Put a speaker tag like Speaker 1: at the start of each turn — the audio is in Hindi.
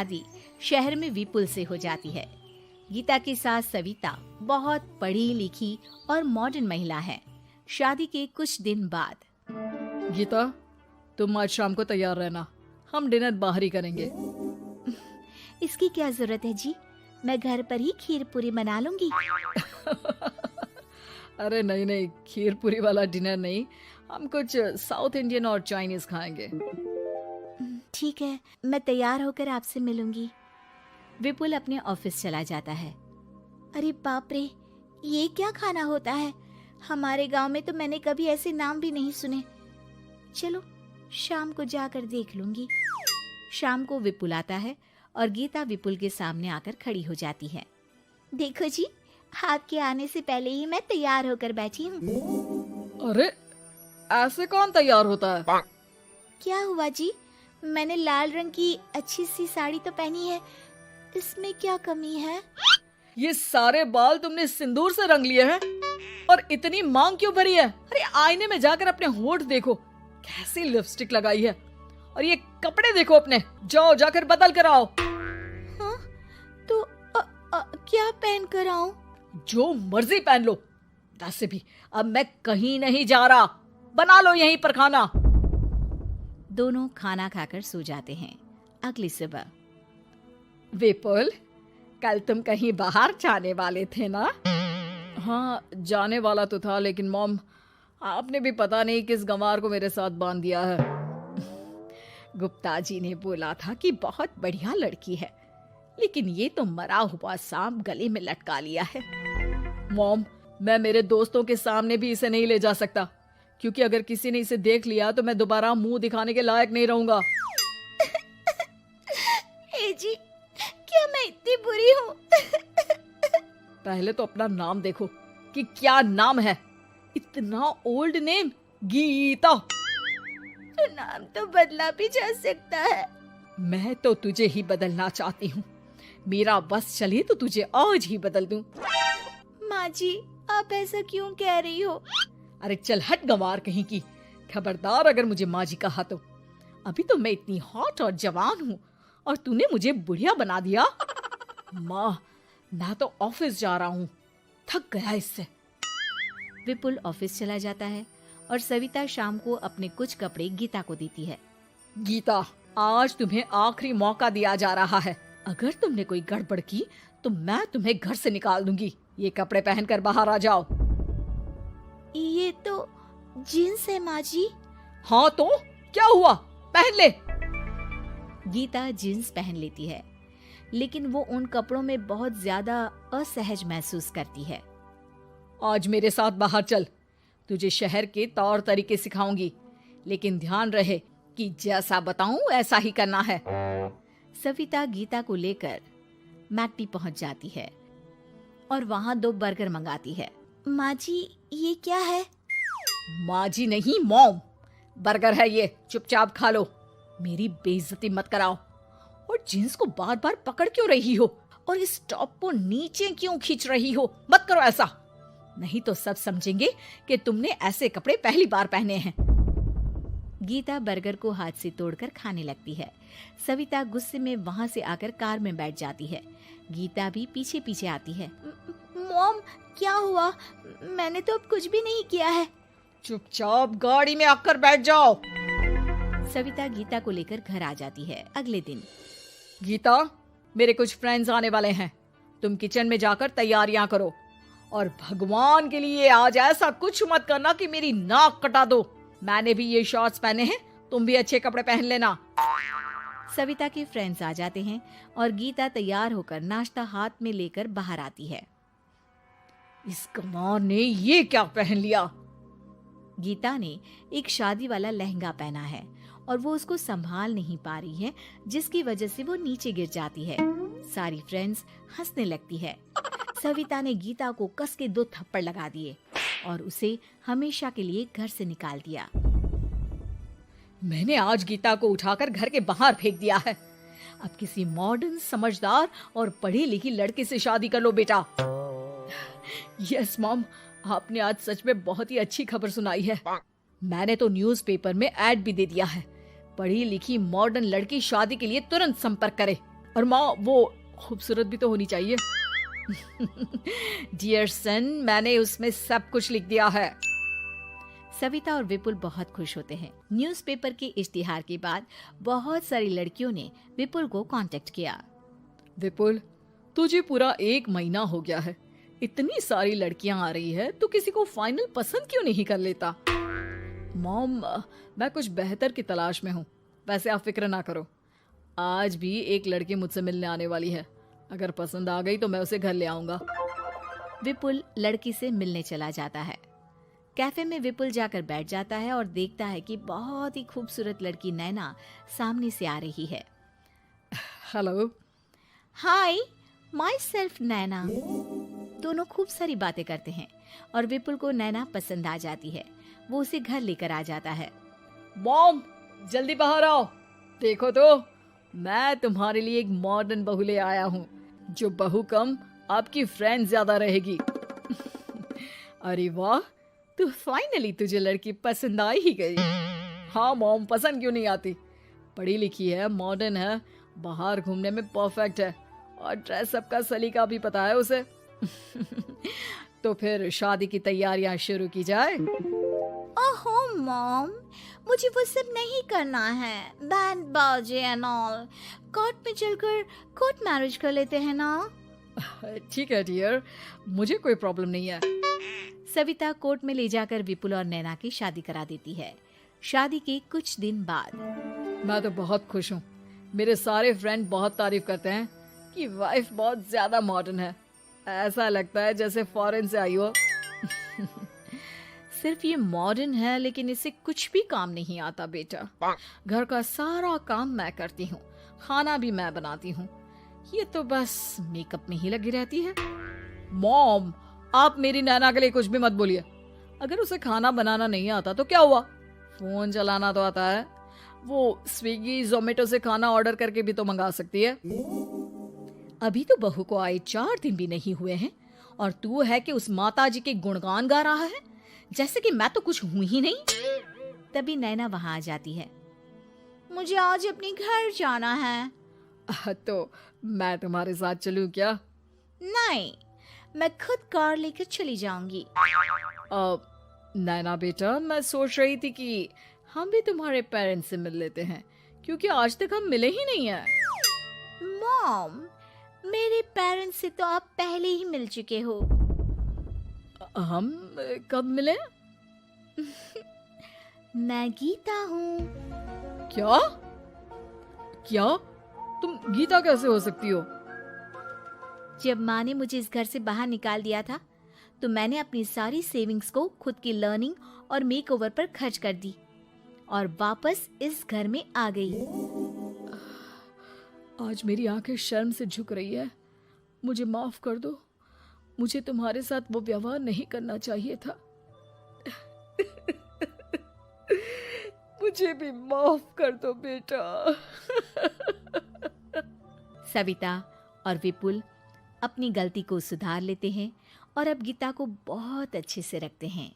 Speaker 1: शादी शहर में विपुल से हो जाती है। गीता की सास सविता बहुत पढ़ी लिखी और मॉडर्न महिला है। शादी के कुछ दिन बाद
Speaker 2: गीता, तुम आज शाम को तैयार रहना, हम डिनर बाहर ही करेंगे।
Speaker 1: इसकी क्या जरूरत है जी, मैं घर पर ही खीर पूरी बना लूंगी।
Speaker 2: अरे नहीं नहीं, खीर पूरी वाला डिनर नहीं, हम कुछ साउथ इंडियन और चाइनीज खाएंगे।
Speaker 1: ठीक है, मैं तैयार होकर आपसे मिलूंगी। विपुल अपने ऑफिस चला जाता है। अरे बाप रे, ये क्या खाना होता है? हमारे गांव में तो मैंने कभी ऐसे नाम भी नहीं सुने। चलो शाम को जाकर देख लूंगी। शाम को विपुल आता है और गीता विपुल के सामने आकर खड़ी हो जाती है। देखो जी, आपके आने से पहले ही मैं तैयार होकर बैठी हूँ।
Speaker 2: अरे ऐसे कौन तैयार होता है?
Speaker 1: क्या हुआ जी, मैंने लाल रंग की अच्छी सी साड़ी तो पहनी है, इसमें क्या कमी है?
Speaker 2: ये सारे बाल तुमने सिंदूर से रंग लिए हैं और इतनी मांग क्यों भरी है? अरे आईने में जाकर अपने होंठ देखो, कैसी लिपस्टिक लगाई है, और ये कपड़े देखो अपने, जाओ जाकर बदल कर आओ।
Speaker 1: हाँ, तो क्या पहन कर आऊं?
Speaker 2: जो मर्जी पहन लो। वैसे भी अब मैं कहीं नहीं जा रहा, बना लो यहीं पर खाना।
Speaker 1: दोनों खाना खाकर सो जाते हैं। अगली सुबह
Speaker 2: विपुल, कल तुम कहीं बाहर जाने वाले थे ना? हाँ, जाने वाला तो था, लेकिन मॉम आपने भी पता नहीं किस गंवार को मेरे साथ बांध दिया है। गुप्ता जी ने बोला था कि बहुत बढ़िया लड़की है, लेकिन ये तो मरा हुआ सांप गले में लटका लिया है। मॉम, मैं मेरे दोस्तों के सामने भी इसे नहीं ले जा सकता, क्योंकि अगर किसी ने इसे देख लिया तो मैं दोबारा मुंह दिखाने के लायक नहीं रहूंगा।
Speaker 1: ए जी, क्या मैं इतनी बुरी हूँ?
Speaker 2: पहले तो अपना नाम देखो कि क्या नाम है। इतना ओल्ड नेम, गीता।
Speaker 1: तो नाम तो बदला भी जा सकता है।
Speaker 2: मैं तो तुझे ही बदलना चाहती हूँ। मेरा बस चले तो तुझे आज ही बदल दूं।
Speaker 1: माँ जी, आप ऐसा क्यों कह रही हो?
Speaker 2: अरे चल हट गंवार कहीं की, खबरदार अगर मुझे माँ जी कहा तो। अभी तो मैं इतनी हॉट और जवान हूँ और तूने मुझे बुढ़िया बना दिया। माँ, मैं तो ऑफिस जा रहा हूँ, थक गया इससे।
Speaker 1: विपुल ऑफिस चला जाता है और सविता शाम को अपने कुछ कपड़े गीता को देती है।
Speaker 2: गीता, आज तुम्हें आखिरी मौका दिया जा रहा है। अगर तुमने कोई गड़बड़ की तो मैं तुम्हें घर से निकाल दूंगी। ये कपड़े पहनकर बाहर आ जाओ।
Speaker 1: ये तो जींस है माँ जी।
Speaker 2: हाँ तो क्या हुआ, पहन ले।
Speaker 1: गीता जींस पहन लेती है, लेकिन वो उन कपड़ों में बहुत ज्यादा असहज महसूस करती है।
Speaker 2: आज मेरे साथ बाहर चल, तुझे शहर के तौर तरीके सिखाऊंगी, लेकिन ध्यान रहे कि जैसा बताऊं ऐसा ही करना है।
Speaker 1: सविता गीता को लेकर मैकडी पहुंच जाती है और वहां 2 बर्गर मंगाती है। माँ जी, ये क्या है?
Speaker 2: माँ जी नहीं मॉम, बर्गर है ये, चुपचाप खा लो। मेरी बेइज्जती मत कराओ। और जींस को बार बार पकड़ क्यों रही हो और इस टॉप को नीचे क्यों खींच रही हो? मत करो ऐसा, नहीं तो सब समझेंगे कि तुमने ऐसे कपड़े पहली बार पहने हैं। गीता बर्गर को हाथ से तोड़कर खाने लगती है। सविता गुस्से में वहां से आकर कार में बैठ जाती है। गीता भी पीछे पीछे आती है। मॉम, क्या हुआ? मैंने तो अब कुछ भी नहीं किया है। चुपचाप गाड़ी में आकर बैठ जाओ।
Speaker 1: सविता गीता को लेकर घर आ जाती है। अगले दिन
Speaker 2: गीता, मेरे कुछ फ्रेंड्स आने वाले हैं, तुम किचन में जाकर तैयारियां करो, और भगवान के लिए आज ऐसा कुछ मत करना कि मेरी नाक कटा दो। मैंने भी ये शॉर्ट्स पहने हैं, तुम भी अच्छे कपड़े पहन लेना।
Speaker 1: सविता के फ्रेंड्स आ जाते हैं और गीता तैयार होकर नाश्ता हाथ में लेकर बाहर आती है।
Speaker 2: इस गंवार ने ये क्या पहन लिया?
Speaker 1: गीता ने एक शादी वाला लहंगा पहना है और वो उसको संभाल नहीं पा रही है, जिसकी वजह से वो नीचे गिर जाती है। सारी फ्रेंड्स हंसने लगती है। सविता ने गीता को कस के 2 थप्पड़ लगा दिए और उसे हमेशा के लिए घर से निकाल दिया।
Speaker 2: मैंने आज गीता को उठाकर घर के बाहर फेंक दिया है। अब किसी मॉडर्न, समझदार और पढ़ी लिखी लड़के से शादी कर लो बेटा। यस मॉम, आपने आज सच में बहुत ही अच्छी खबर सुनाई है। मैंने तो न्यूज़पेपर में ऐड भी दे दिया है, पढ़ी लिखी मॉडर्न लड़की शादी के लिए तुरंत संपर्क करे। और माँ वो खूबसूरत भी तो होनी चाहिए। डियर सन, मैंने उसमें सब कुछ लिख दिया है।
Speaker 1: सविता और विपुल बहुत खुश होते हैं। न्यूज़पेपर के इश्तिहार के बाद बहुत सारी लड़कियों ने विपुल को कांटेक्ट किया।
Speaker 2: विपुल, तुझे पूरा 1 महीना हो गया है, इतनी सारी लड़कियां आ रही है, तू किसी को फाइनल पसंद क्यों नहीं कर लेता? मॉम, मैं कुछ बेहतर की तलाश में हूँ। वैसे आप फिक्र ना करो, आज भी एक लड़की मुझसे मिलने आने वाली है। अगर पसंद आ गई तो मैं उसे घर ले आऊंगा।
Speaker 1: विपुल लड़की से मिलने चला जाता है। कैफे में विपुल जाकर बैठ जाता है और देखता है कि बहुत ही खूबसूरत लड़की नैना सामने से आ रही है।
Speaker 2: हेलो।
Speaker 1: हाय, माई सेल्फ नैना। दोनों खूब सारी बातें करते हैं और विपुल को नैना पसंद आ जाती है। वो उसे घर लेकर आ जाता है।
Speaker 2: मॉम, जल्दी बाहर आओ। देखो तो, मैं तुम्हारे लिए एक मॉडर्न बहू ले आया हूँ, जो बहू कम आपकी फ्रेंड ज्यादा रहेगी। अरे वाह, तो फाइनली तुझे लड़की पसंद आ ही गई। हाँ मॉम, पसंद क्यों नहीं आती? पढ़ी लिखी है, मॉडर्न है, बाहर घूमने में परफेक्ट है और ड्रेसअप का सलीका भी पता है उसे। तो फिर शादी की तैयारियां शुरू की जाए।
Speaker 1: ओहो मॉम, मुझे वो सब नहीं करना है। बैंड बाजे एंड ऑल। कोर्ट में चलकर कोर्ट मैरिज कर लेते हैं ना।
Speaker 2: ठीक है डियर, मुझे कोई प्रॉब्लम नहीं है।
Speaker 1: सविता कोर्ट में ले जाकर विपुल और नैना की शादी करा देती है। शादी के कुछ दिन बाद
Speaker 2: मैं तो बहुत खुश हूँ। मेरे सारे फ्रेंड बहुत तारीफ करते हैं कि वाइफ बहुत ज्यादा मॉडर्न है। ऐसा लगता है जैसे फॉरेन से आई हो। सिर्फ ये मॉडर्न है, लेकिन इससे कुछ भी काम नहीं आता बेटा। घर का सारा काम मैं करती हूँ, खाना भी मैं बनाती हूँ। ये तो बस मेकअप में ही लगी रहती है। मॉम, आप मेरी नैना के लिए कुछ भी मत बोलिए। अगर उसे खाना बनाना नहीं आता तो क्या हुआ, फोन चलाना तो आता है। वो स्विगी जोमेटो से खाना ऑर्डर करके भी तो मंगा सकती है। अभी तो बहू को आए 4 दिन भी नहीं हुए हैं और तू है कि उस माता जी के गुणगान गा रहा है, जैसे कि मैं तो कुछ हूं ही नहीं। तभी नैना वहां आ जाती है। मुझे आज अपने घर जाना है। तो मैं तुम्हारे साथ चलूं क्या?
Speaker 1: नहीं, मैं खुद कार लेकर चली जाऊंगी।
Speaker 2: नैना बेटा, मैं सोच रही थी कि हम भी तुम्हारे पेरेंट्स से मिल लेते हैं, क्योंकि आज तक हम मिले ही नहीं हैं।
Speaker 1: मॉम, मेरे पेरेंट्स से तो आप पहले ही मिल चुके हो।
Speaker 2: हम कब मिले?
Speaker 1: मैं गीता हूँ।
Speaker 2: क्या? क्या? तुम गीता कैसे हो सकती हो?
Speaker 1: जब माँ ने मुझे इस घर से बाहर निकाल दिया था, तो मैंने अपनी सारी सेविंग्स को खुद की लर्निंग और मेकओवर पर खर्च कर दी और वापस इस घर में आ गई।
Speaker 2: आज मेरी आंखें शर्म से झुक रही है। मुझे माफ कर दो। मुझे तुम्हारे साथ वो व्यवहार नहीं करना चाहिए था। मुझे भी माफ कर दो बेटा।
Speaker 1: सविता और विपुल अपनी गलती को सुधार लेते हैं और अब गीता को बहुत अच्छे से रखते हैं।